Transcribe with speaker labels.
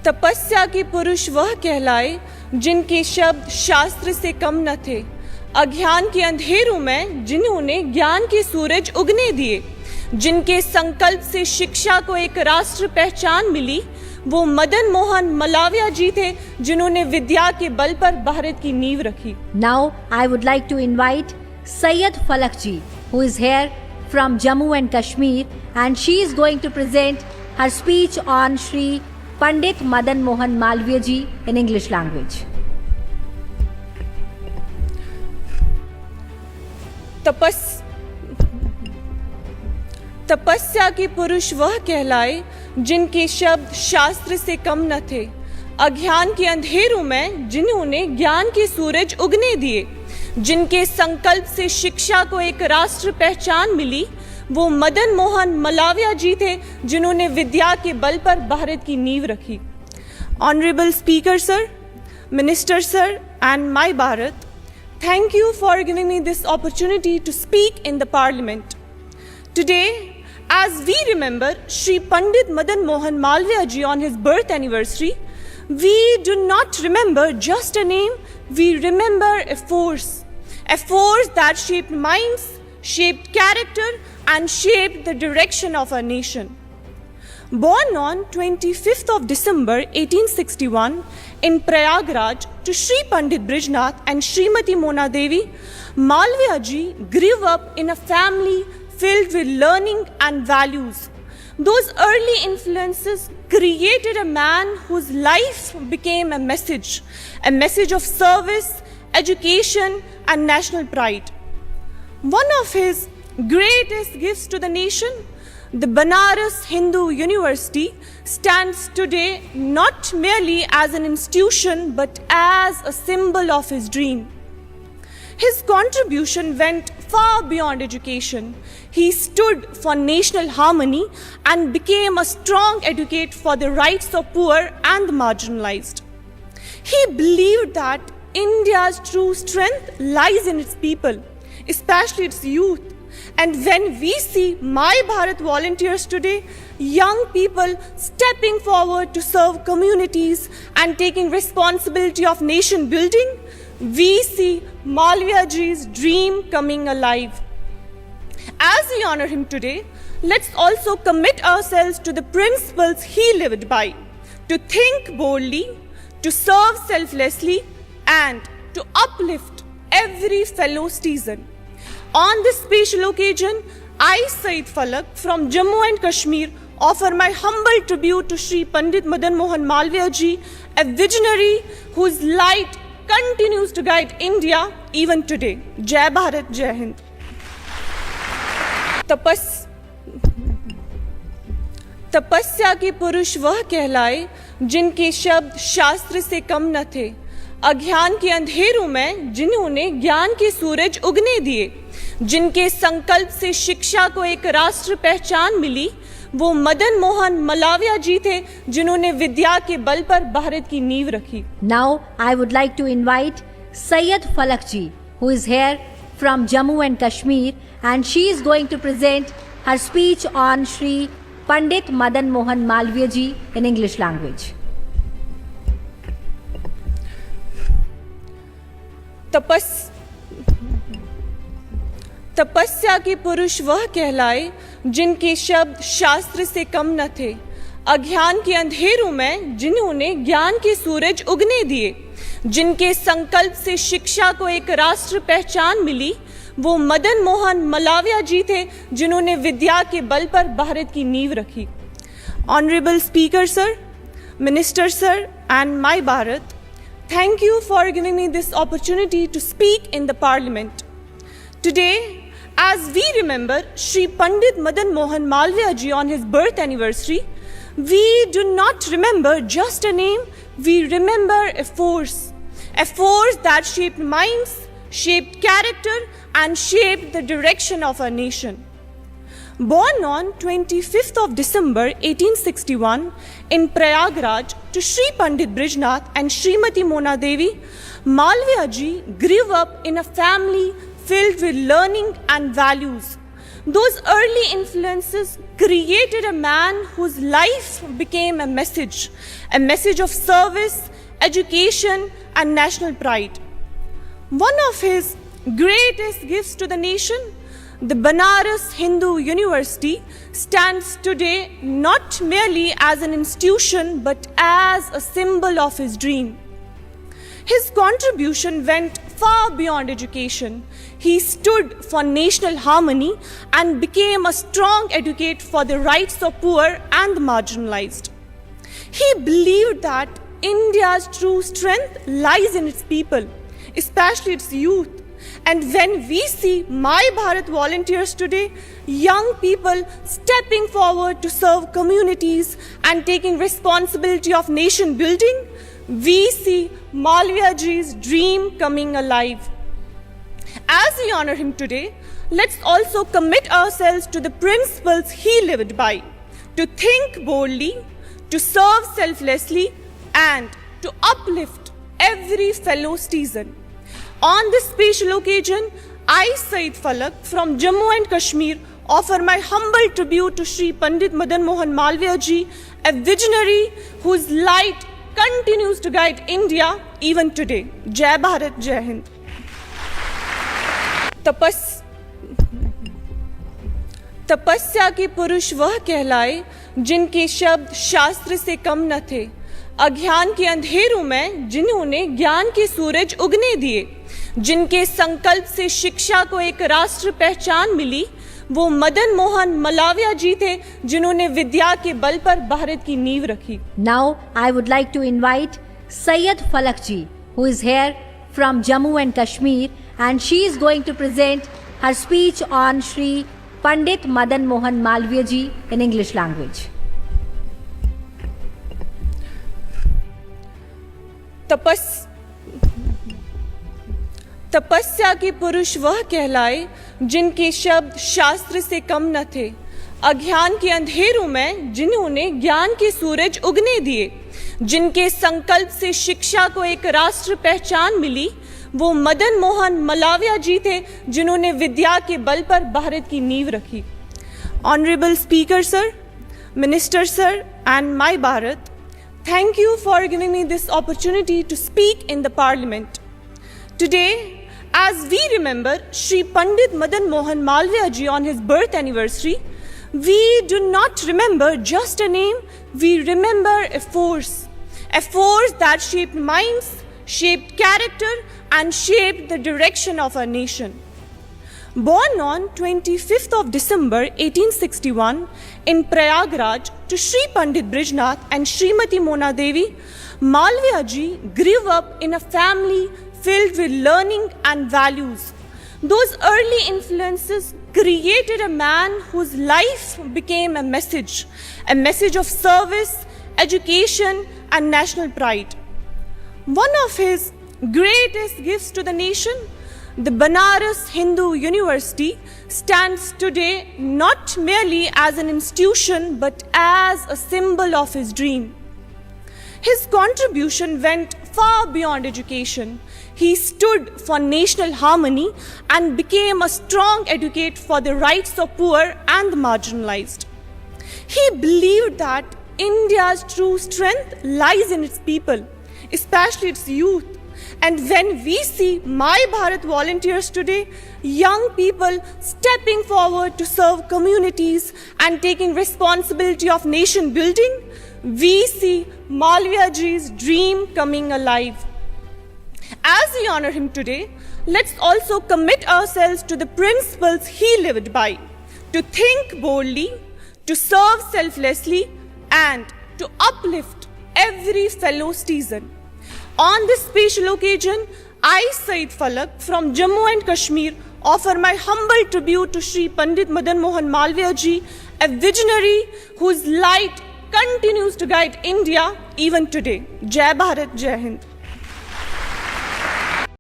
Speaker 1: तपस्या के पुरुष वह कहलाए जिनके शब्द शास्त्र से कम न थे, अज्ञान के अंधेरों में जिन्होंने ज्ञान के सूरज उगने दिए, जिनके संकल्प से शिक्षा को एक राष्ट्र पहचान मिली, वो मदन मोहन मालवीय जी थे जिन्होंने विद्या के बल पर भारत की नींव रखी।
Speaker 2: Now I would like to invite Syed Falak ji, who is here from Jammu and Kashmir, and she is going to present her speech on Shri Pandit Madan Mohan Malviya ji in English language.
Speaker 1: तपस्या के पुरुष वह कहलाए जिनके शब्द शास्त्र से कम न थे, अज्ञान के अंधेरों में जिन्होंने ज्ञान के सूरज उगने दिए, जिनके संकल्प से शिक्षा को एक राष्ट्र पहचान मिली, वो मदन मोहन मालवीय जी थे जिन्होंने विद्या के बल पर भारत की नींव रखी। Honourable speaker sir, minister sir and my Bharat, thank you for giving me this opportunity to speak in the parliament. Today, as we remember Shri Pandit Madan Mohan Malviya ji on his birth anniversary, we do not remember just a name, we remember a force that shaped minds, shaped character and shaped the direction of our nation. Born on 25th of December 1861 in Prayagraj to Shri Pandit Brijnath and Srimati Mona Devi, Malviya ji grew up in a family filled with learning and values. Those early influences created a man whose life became a message of service, education and national pride. One of his greatest gifts to the nation, the Banaras Hindu University, stands today not merely as an institution but as a symbol of his dream. His contribution went far beyond education. He stood for national harmony and became a strong advocate for the rights of poor and the marginalized. He believed that India's true strength lies in its people, especially its youth. And when we see My Bharat volunteers today, young people stepping forward to serve communities and taking responsibility of nation building, we see Malviya ji's dream coming alive. As we honor him today, let's also commit ourselves to the principles he lived by, to think boldly, to serve selflessly, and to uplift every fellow citizen. On this special occasion, I, Syed Falak, from Jammu and Kashmir, offer my humble tribute to Shri Pandit Madan Mohan Malviya ji, a visionary whose light continues to guide India even today. Jai Bharat, Jai Hind. तपस्या के पुरुष वह कहलाए जिनके शब्द शास्त्र से कम न थे, अज्ञान के अंधेरों में जिन्होंने ज्ञान के सूरज उगने दिए, जिनके संकल्प से शिक्षा को एक राष्ट्र पहचान मिली, वो मदन मोहन मालवीय जी थे जिन्होंने विद्या के बल पर भारत की नींव रखी।
Speaker 2: Now I would like to invite Syed Falak ji, who is here from Jammu and Kashmir, and she is going to present her speech on Shri Pandit Madan Mohan Malviya ji in English language.
Speaker 1: तपस्या के पुरुष वह कहलाए जिनके शब्द शास्त्र से कम न थे, अज्ञान के अंधेरों में जिन्होंने ज्ञान के सूरज उगने दिए, जिनके संकल्प से शिक्षा को एक राष्ट्र पहचान मिली, वो मदन मोहन मालवीय जी थे जिन्होंने विद्या के बल पर भारत की नींव रखी। Honourable speaker sir, minister sir and my Bharat, thank you for giving me this opportunity to speak in the parliament. Today, as we remember Shri Pandit Madan Mohan Malviya ji on his birth anniversary, we do not remember just a name, we remember a force that shaped minds, shaped character and shaped the direction of our nation. Born on 25th of December 1861 in Prayagraj to Shri Pandit Brijnath and Srimati Mona Devi, Malviya ji grew up in a family filled with learning and values. Those early influences created a man whose life became a message of service, education, and national pride. One of his greatest gifts to the nation, the Banaras Hindu University, stands today not merely as an institution but as a symbol of his dream. His contribution went far beyond education. He stood for national harmony and became a strong advocate for the rights of poor and the marginalized. He believed that India's true strength lies in its people, especially its youth. And when we see My Bharat volunteers today, young people stepping forward to serve communities and taking responsibility of nation building, we see Malviya ji's dream coming alive. As we honor him today, let's also commit ourselves to the principles he lived by: to think boldly, to serve selflessly, and to uplift every fellow citizen. On this special occasion, I, Syed Falak, from Jammu and Kashmir, offer my humble tribute to Shri Pandit Madan Mohan Malviya ji, a visionary whose light continues to guide India even today. Jai Bharat, Jai Hind. तपस्या के पुरुष वह कहलाए जिनके शब्द शास्त्र से कम न थे, अज्ञान के अंधेरों में जिन्होंने ज्ञान के सूरज उगने दिए, जिनके संकल्प से शिक्षा को एक राष्ट्र पहचान मिली, वो मदन मोहन मालवीय जी थे जिन्होंने विद्या के बल पर भारत की नींव रखी.
Speaker 2: Now I would like to invite Syed Falak ji, who is here from Jammu and Kashmir, and she is going to present her speech on Shri Pandit Madan Mohan Malviya ji in English language.
Speaker 1: तपस्या के पुरुष वह कहलाए जिनके शब्द शास्त्र से कम न थे, अज्ञान के अंधेरों में जिन्होंने ज्ञान के सूरज उगने दिए, जिनके संकल्प से शिक्षा को एक राष्ट्र पहचान मिली, वो मदन मोहन मालवीय जी थे जिन्होंने विद्या के बल पर भारत की नींव रखी. Honorable Speaker Sir, Minister Sir, and My Bharat, thank you for giving me this opportunity to speak in the Parliament. Today, as we remember Shri Pandit Madan Mohan Malviya ji on his birth anniversary, we do not remember just a name, we remember a force that shaped minds, shaped character, and shaped the direction of our nation. Born on 25th of December 1861 in Prayagraj to Shri Pandit Brijnath and Srimati Mona Devi, Malviya ji grew up in a family filled with learning and values. Those early influences created a man whose life became a message of service, education, and national pride. One of his greatest gifts to the nation, the Banaras Hindu University, stands today not merely as an institution but as a symbol of his dream. His contribution went far beyond education. He stood for national harmony and became a strong advocate for the rights of poor and the marginalized. He believed that India's true strength lies in its people, especially its youth. And when we see My Bharat volunteers today, young people stepping forward to serve communities and taking responsibility of nation building, we see Malviya ji's dream coming alive. As we honor him today, let's also commit ourselves to the principles he lived by: to think boldly, to serve selflessly, and to uplift every fellow citizen. On this special occasion, I, Syed Falak, from Jammu and Kashmir, offer my humble tribute to Shri Pandit Madan Mohan Malviya ji, a visionary whose light continues to guide India even today. Jai Bharat, Jai Hind.